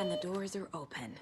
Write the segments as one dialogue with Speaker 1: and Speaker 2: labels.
Speaker 1: And the doors are open.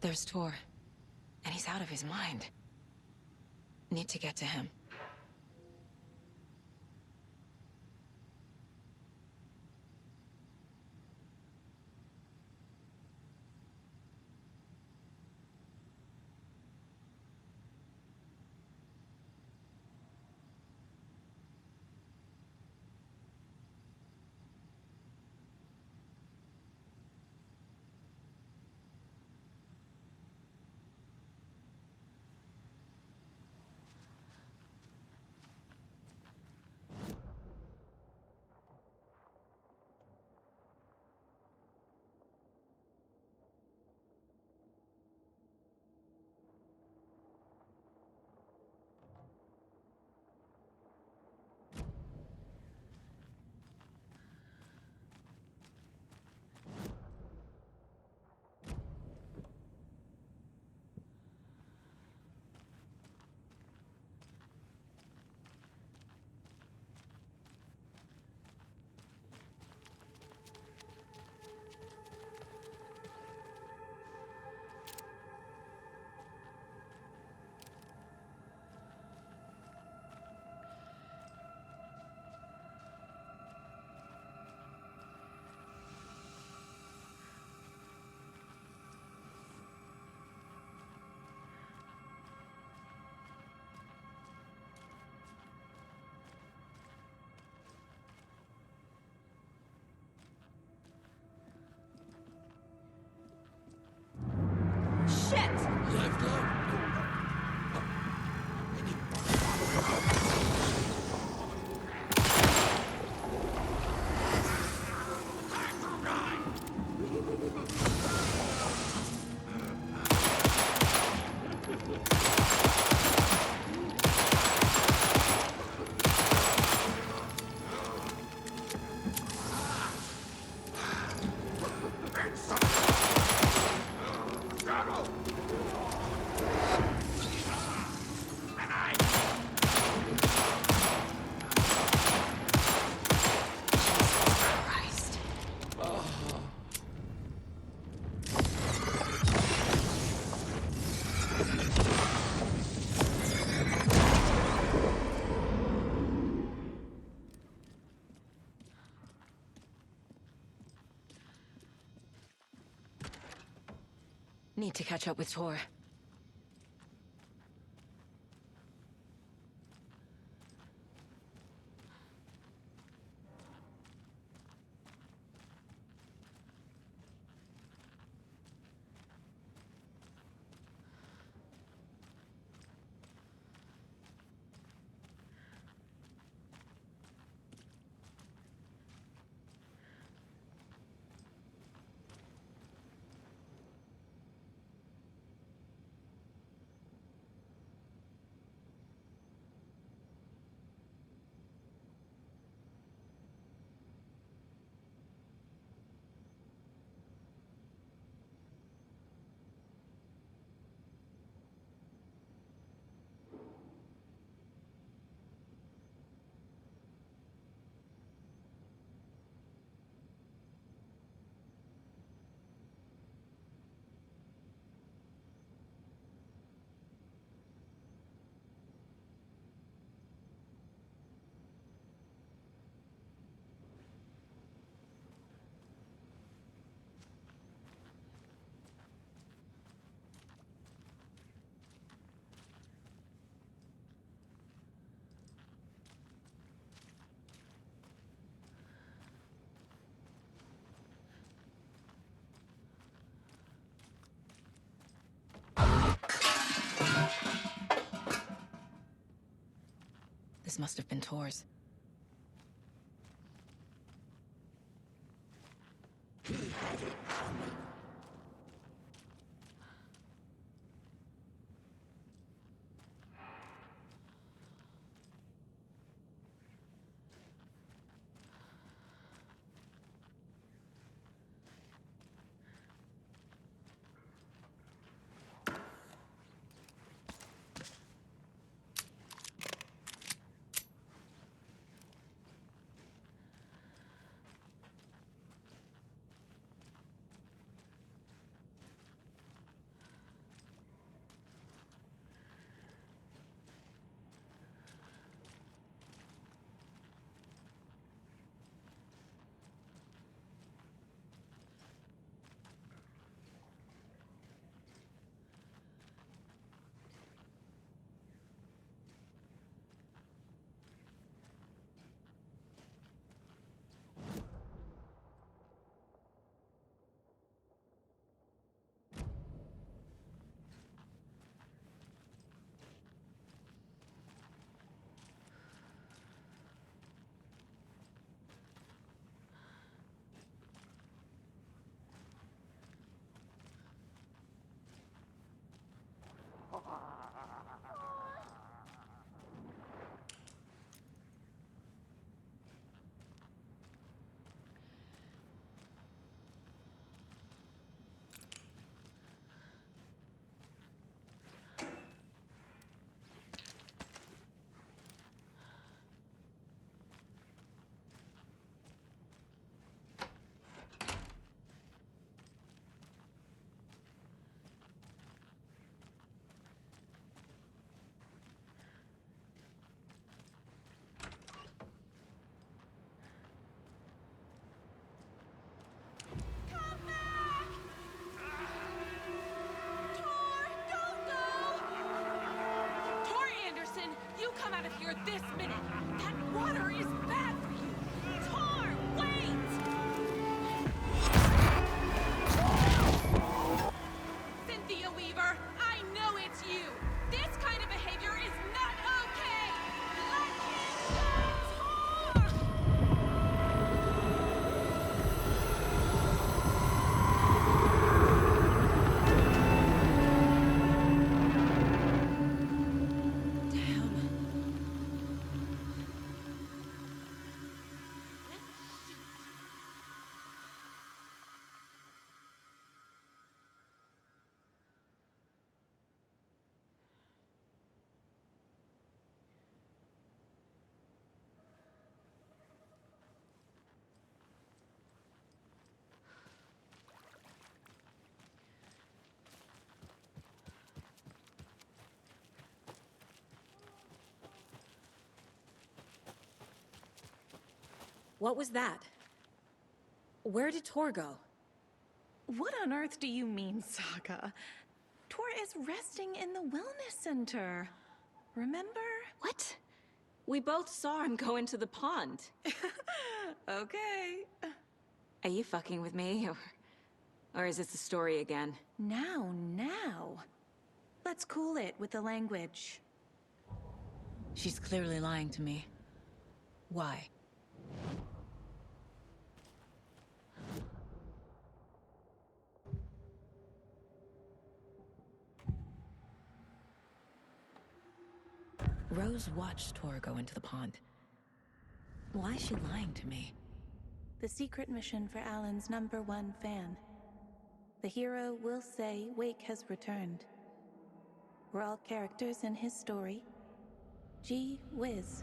Speaker 1: There's Tor, and he's out of his mind. Need to get to him. Need to catch up with Tor. This must have been Tor's.
Speaker 2: He had it coming.
Speaker 1: Here this minute! That water is bad for you! Tar, wait! Cynthia Weaver, I know it's you! This kind of behavior is not okay! Let him go, Tar!
Speaker 3: What was that? Where did Tor go?
Speaker 4: What on earth do you mean, Saga? Tor is resting in the wellness center. Remember?
Speaker 3: What? We both saw him go into the pond.
Speaker 4: Okay.
Speaker 3: Are you fucking with me? Or is this a story again?
Speaker 4: Now. Let's cool it with the language.
Speaker 1: She's clearly lying to me. Why? Rose watched Tor go into the pond. Why is she lying to me?
Speaker 4: The secret mission for Alan's #1 fan. The hero will say Wake has returned. We're all characters in his story. Gee whiz.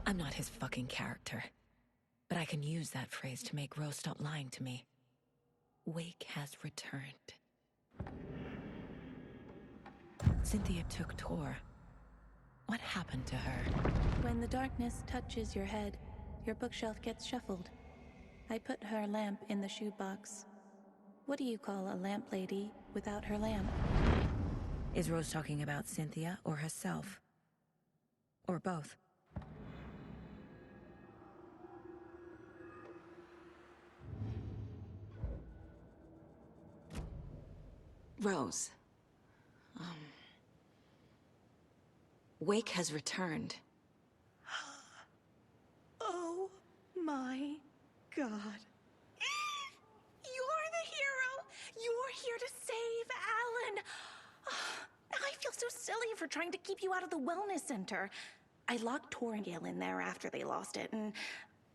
Speaker 1: I'm not his fucking character. But I can use that phrase to make Rose stop lying to me. Wake has returned. Cynthia took Tor. What happened to her?
Speaker 4: When the darkness touches your head, your bookshelf gets shuffled. I put her lamp in the shoebox. What do you call a lamp lady without her lamp?
Speaker 1: Is Rose talking about Cynthia or herself? Or both?
Speaker 3: Rose. Wake has returned.
Speaker 4: my God. You're the hero! You're here to save Alan! I feel so silly for trying to keep you out of the wellness center. I locked Tor and Gale in there after they lost it, and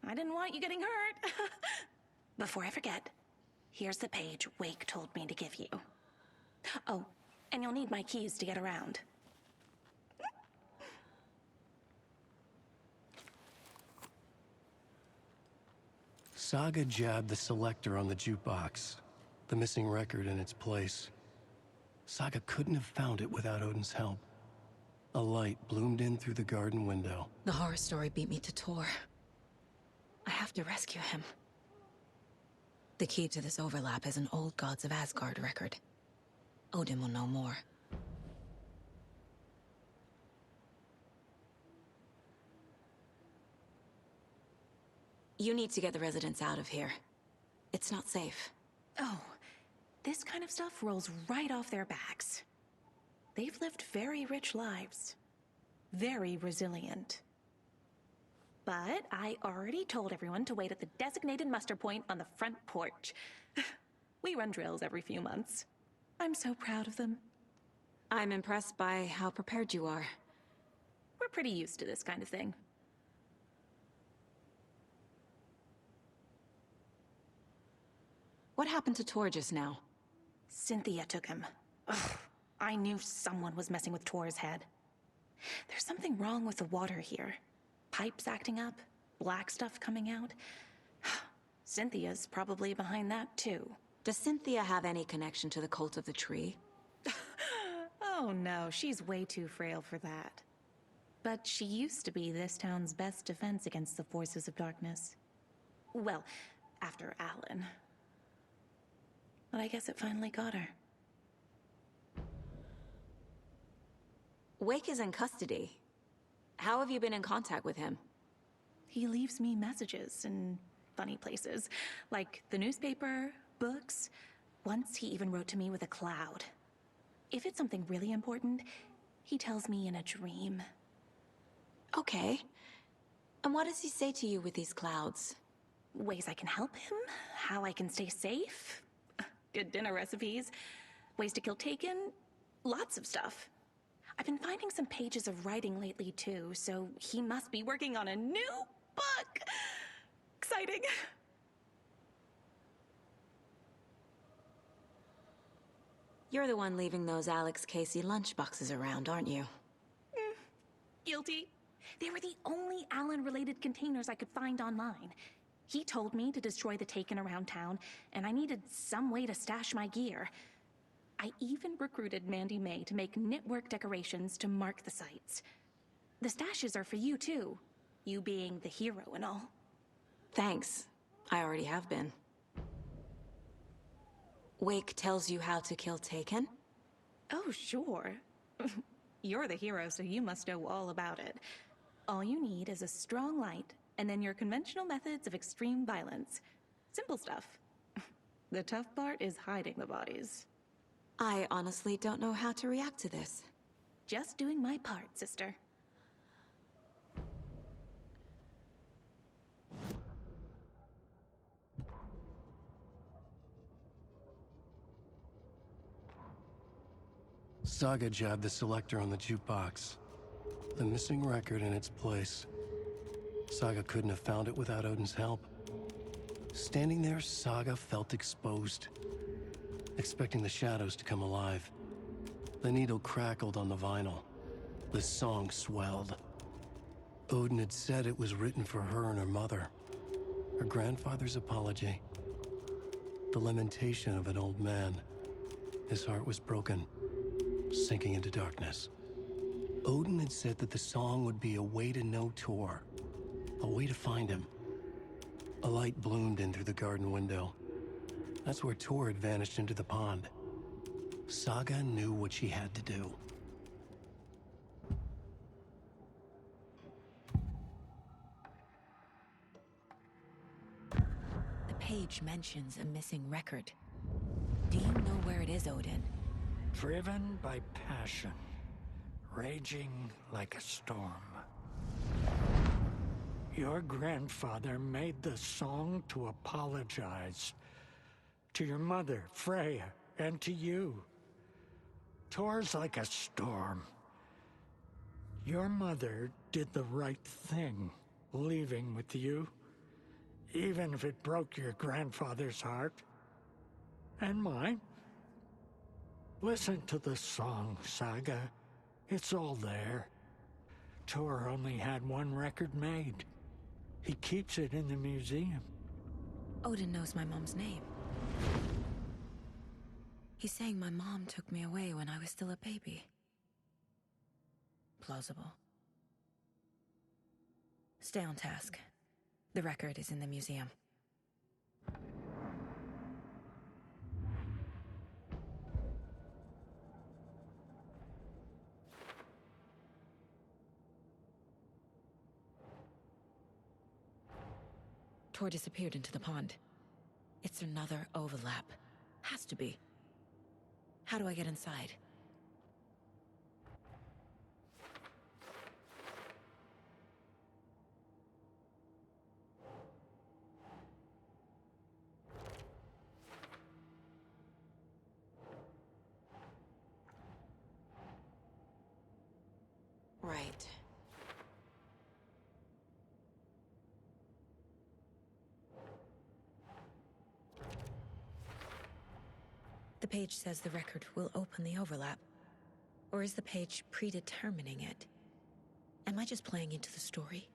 Speaker 4: I didn't want you getting hurt. Before I forget, here's the page Wake told me to give you. Oh, and you'll need my keys to get around.
Speaker 5: Saga jabbed the selector on the jukebox, the missing record in its place. Saga couldn't have found it without Odin's help. A light bloomed in through the garden window.
Speaker 3: The horror story beat me to Tor. I have to rescue him. The key to this overlap is an old Gods of Asgard record. Odin will know more. You need to get the residents out of here. It's not safe.
Speaker 4: Oh, this kind of stuff rolls right off their backs. They've lived very rich lives. Very resilient. But I already told everyone to wait at the designated muster point on the front porch. We run drills every few months. I'm so proud of them.
Speaker 3: I'm impressed by how prepared you are.
Speaker 4: We're pretty used to this kind of thing.
Speaker 3: What happened to Tor just now?
Speaker 4: Cynthia took him. Ugh, I knew someone was messing with Tor's head. There's something wrong with the water here. Pipes acting up, black stuff coming out. Cynthia's probably behind that too.
Speaker 3: Does Cynthia have any connection to the cult of the tree?
Speaker 4: Oh no, she's way too frail for that. But she used to be this town's best defense against the forces of darkness. Well, after Alan. But I guess it finally got her.
Speaker 3: Wake is in custody. How have you been in contact with him?
Speaker 4: He leaves me messages in funny places, like the newspaper, books. Once he even wrote to me with a cloud. If it's something really important, he tells me in a dream.
Speaker 3: Okay. And what does he say to you with these clouds?
Speaker 4: Ways I can help him, how I can stay safe, good dinner recipes, ways to kill Taken, lots of stuff. I've been finding some pages of writing lately too, so he must be working on a new book. Exciting.
Speaker 3: You're the one leaving those Alex Casey lunchboxes around, aren't you?
Speaker 4: Guilty. They were the only Alan-related containers I could find online. He told me to destroy the Taken around town, and I needed some way to stash my gear. I even recruited Mandy May to make knitwork decorations to mark the sites. The stashes are for you too, you being the hero and all.
Speaker 3: Thanks. I already have been. Wake tells you how to kill Taken?
Speaker 4: Oh, sure. You're the hero, so you must know all about it. All you need is a strong light, and then your conventional methods of extreme violence. Simple stuff. The tough part is hiding the bodies.
Speaker 3: I honestly don't know how to react to this.
Speaker 4: Just doing my part, sister.
Speaker 5: Saga jabbed the selector on the jukebox, the missing record in its place. Saga couldn't have found it without Odin's help. Standing there, Saga felt exposed, expecting the shadows to come alive. The needle crackled on the vinyl. The song swelled. Odin had said it was written for her and her mother. Her grandfather's apology. The lamentation of an old man. His heart was broken, sinking into darkness. Odin had said that the song would be a way to know Tor, a way to find him. A light bloomed in through the garden window. That's where Tor had vanished into the pond. Saga knew what she had to do.
Speaker 3: The page mentions a missing record. Do you know where it is, Odin?
Speaker 2: Driven by passion, raging like a storm. Your grandfather made the song to apologize. To your mother, Freya, and to you. Tor's like a storm. Your mother did the right thing, leaving with you, even if it broke your grandfather's heart. And mine. Listen to the song, Saga. It's all there. Tor only had one record made. He keeps it in the museum.
Speaker 3: Odin knows my mom's name. He's saying my mom took me away when I was still a baby. Plausible. Stay on task. The record is in the museum. Tor disappeared into the pond. It's another overlap. Has to be. How do I get inside? Right. The page says the record will open the overlap. Or is the page predetermining it? Am I just playing into the story?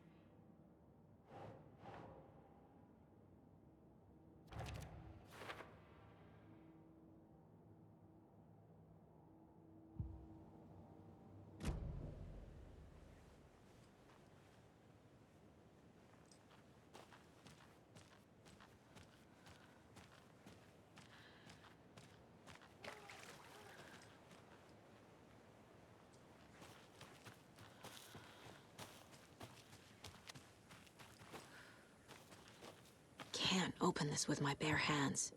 Speaker 3: Can't open this with my bare hands.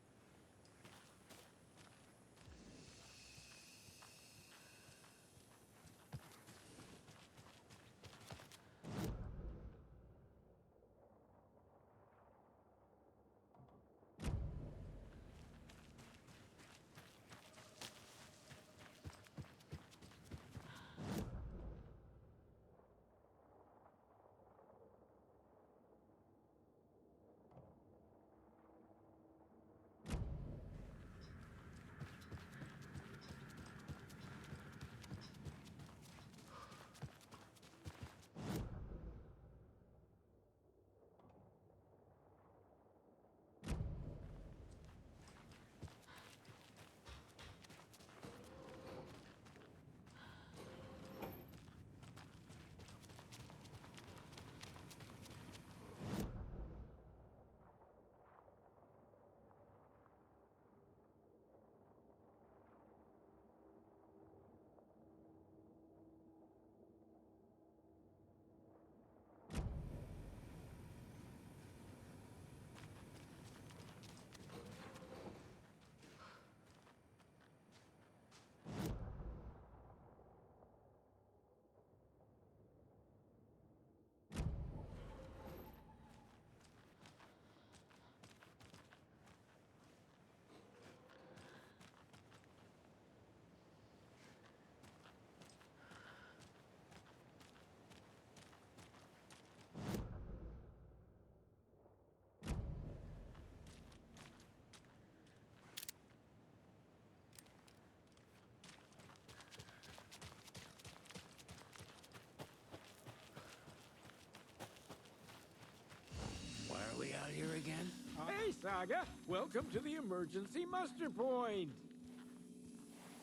Speaker 2: Why are we out here again?
Speaker 6: Hey, Saga! Welcome to the emergency muster point!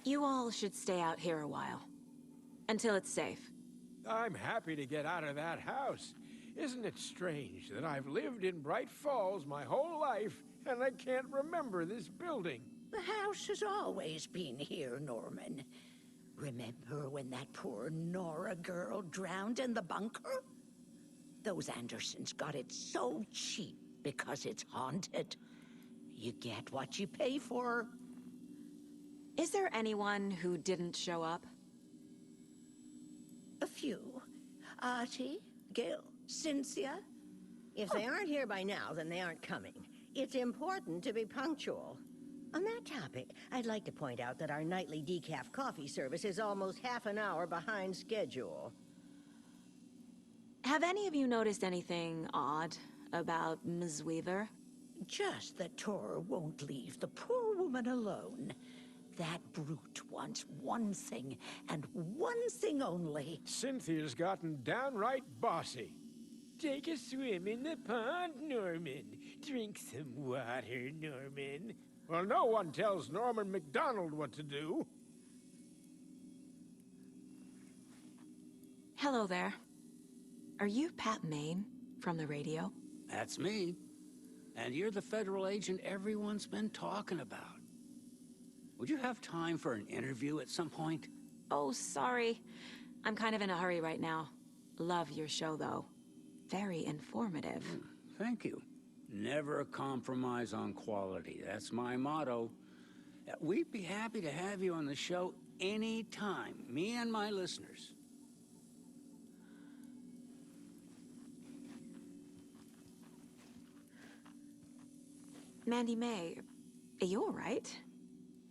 Speaker 3: You all should stay out here a while. Until it's safe.
Speaker 6: I'm happy to get out of that house. Isn't it strange that I've lived in Bright Falls my whole life, and I can't remember this building?
Speaker 7: The house has always been here, Norman. Remember when that poor Nora girl drowned in the bunker? Those Andersons got it so cheap because it's haunted. You get what you pay for.
Speaker 3: Is there anyone who didn't show up?
Speaker 7: A few. Artie, Gil, Cynthia.
Speaker 8: If they aren't here by now, then they aren't coming. It's important to be punctual. On that topic, I'd like to point out that our nightly decaf coffee service is almost half an hour behind schedule.
Speaker 3: Have any of you noticed anything odd about Ms. Weaver?
Speaker 7: Just that Tor won't leave the poor woman alone. That brute wants one thing, and one thing only.
Speaker 6: Cynthia's gotten downright bossy. Take a swim in the pond, Norman. Drink some water, Norman. Well, no one tells Norman MacDonald what to do.
Speaker 3: Hello there. Are you Pat Maine from the radio?
Speaker 9: That's me. And you're the federal agent everyone's been talking about. Would you have time for an interview at some point?
Speaker 3: Oh, sorry. I'm kind of in a hurry right now. Love your show, though. Very informative.
Speaker 9: Thank you. Never compromise on quality. That's my motto. We'd be happy to have you on the show anytime, me and my listeners.
Speaker 3: Mandy May, are you all right?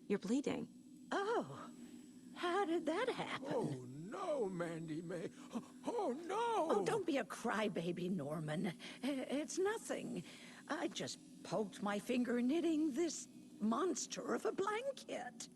Speaker 3: You're bleeding.
Speaker 7: Oh, how did that happen?
Speaker 6: Oh, no, Mandy May. Oh, no!
Speaker 7: Oh, don't be a crybaby, Norman. It's nothing. I just poked my finger knitting this monster of a blanket.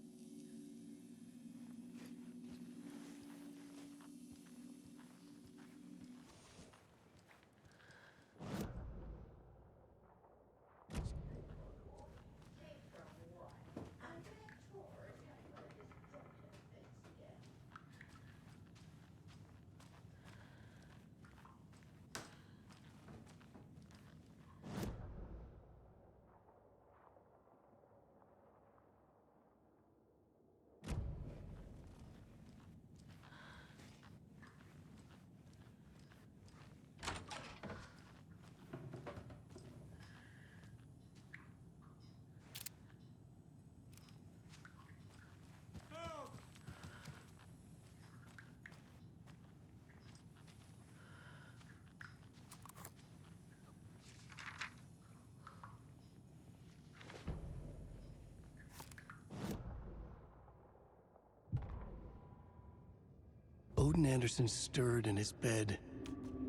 Speaker 5: Odin Anderson stirred in his bed,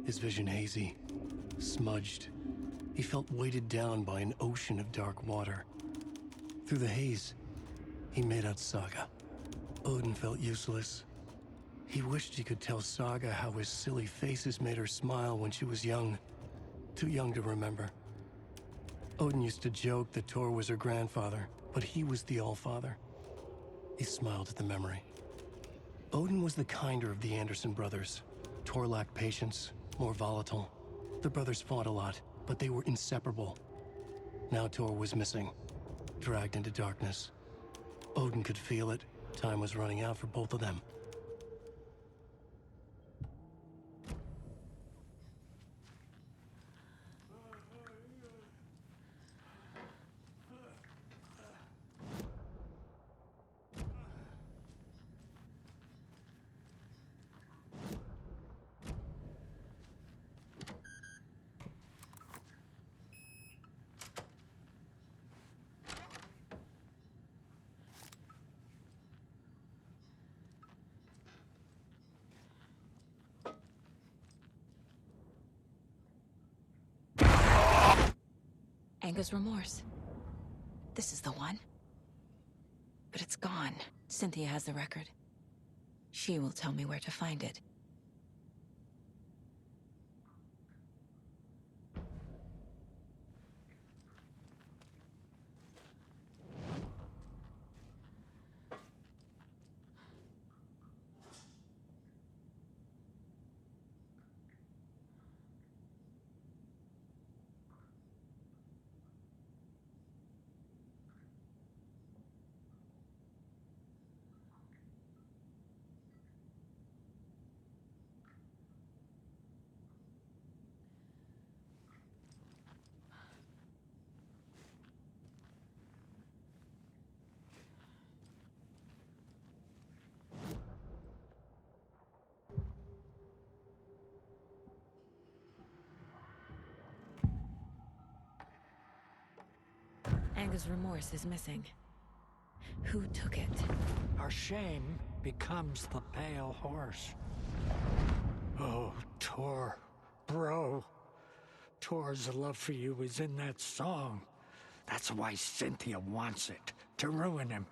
Speaker 5: his vision hazy, smudged. He felt weighted down by an ocean of dark water. Through the haze, he made out Saga. Odin felt useless. He wished he could tell Saga how his silly faces made her smile when she was young. Too young to remember. Odin used to joke that Tor was her grandfather, but he was the Allfather. He smiled at the memory. Odin was the kinder of the Anderson brothers. Tor lacked patience, more volatile. The brothers fought a lot, but they were inseparable. Now Tor was missing, dragged into darkness. Odin could feel it. Time was running out for both of them.
Speaker 3: Anger's remorse. This is the one. But it's gone. Cynthia has the record. She will tell me where to find it. Anga's remorse is missing. Who took it?
Speaker 2: Our shame becomes the pale horse. Oh, Tor. Bro. Tor's love for you is in that song. That's why Cynthia wants it, to ruin him.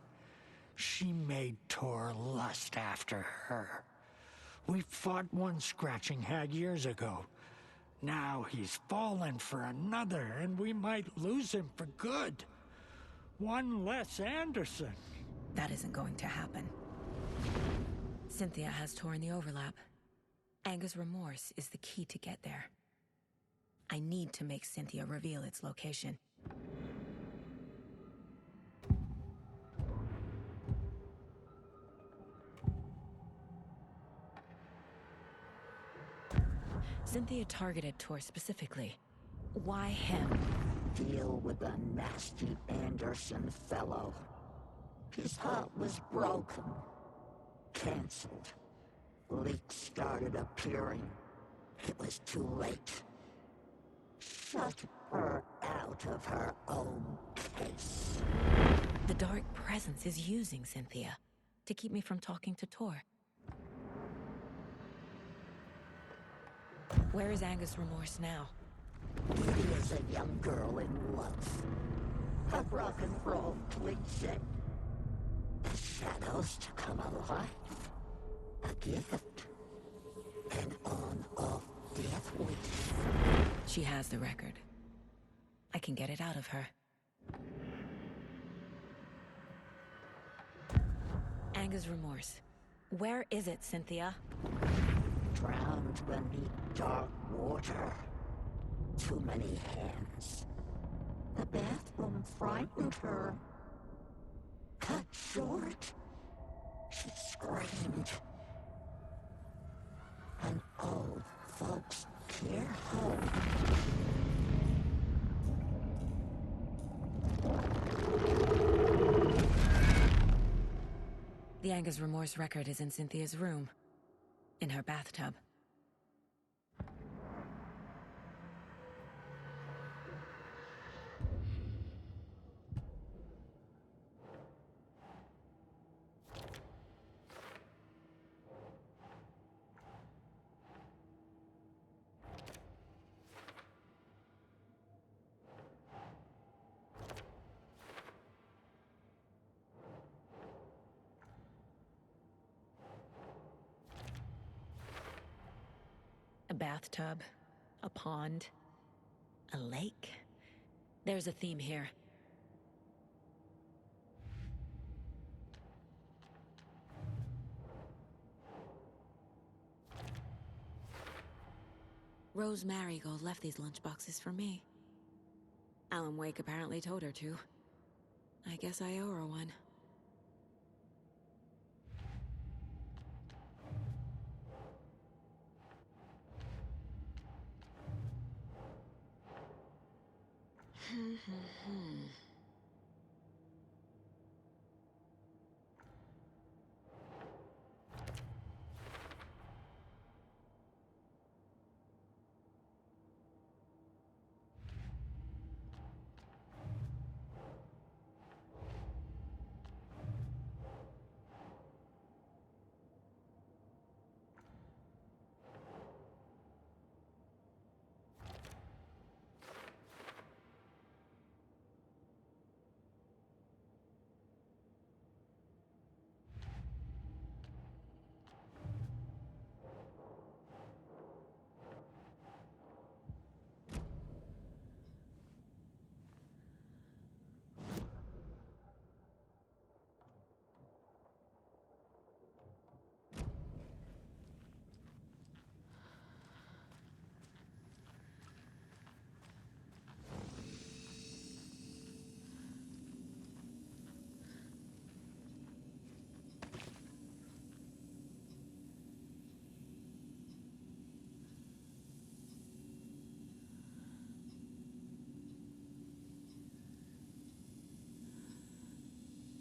Speaker 2: She made Tor lust after her. We fought one scratching hag years ago. Now he's fallen for another, and we might lose him for good. One less Anderson.
Speaker 3: That isn't going to happen. Cynthia has Tor in the overlap. Anga's remorse is the key to get there. I need to make Cynthia reveal its location. Cynthia targeted Tor specifically. Why him?
Speaker 7: Deal with the nasty Anderson fellow. His heart was broken. Cancelled. Leaks started appearing. It was too late. Shut her out of her own case.
Speaker 3: The dark presence is using Cynthia to keep me from talking to Tor. Where is Anga's remorse now?
Speaker 7: He is a young girl in love. A rock and roll cliche. The shadows to come alive. A gift. An on-off death wish.
Speaker 3: She has the record. I can get it out of her. Anga's remorse. Where is it, Cynthia?
Speaker 7: Drowned beneath dark water. Too many hands. The bathroom frightened her. Cut short. She screamed. An old folks care home.
Speaker 3: The Anga's remorse record is in Cynthia's room. In her bathtub. A bathtub, a pond, a lake. There's a theme here. Rose Marigold left these lunchboxes for me. ALANWAKE apparently told her to. I guess I owe her one.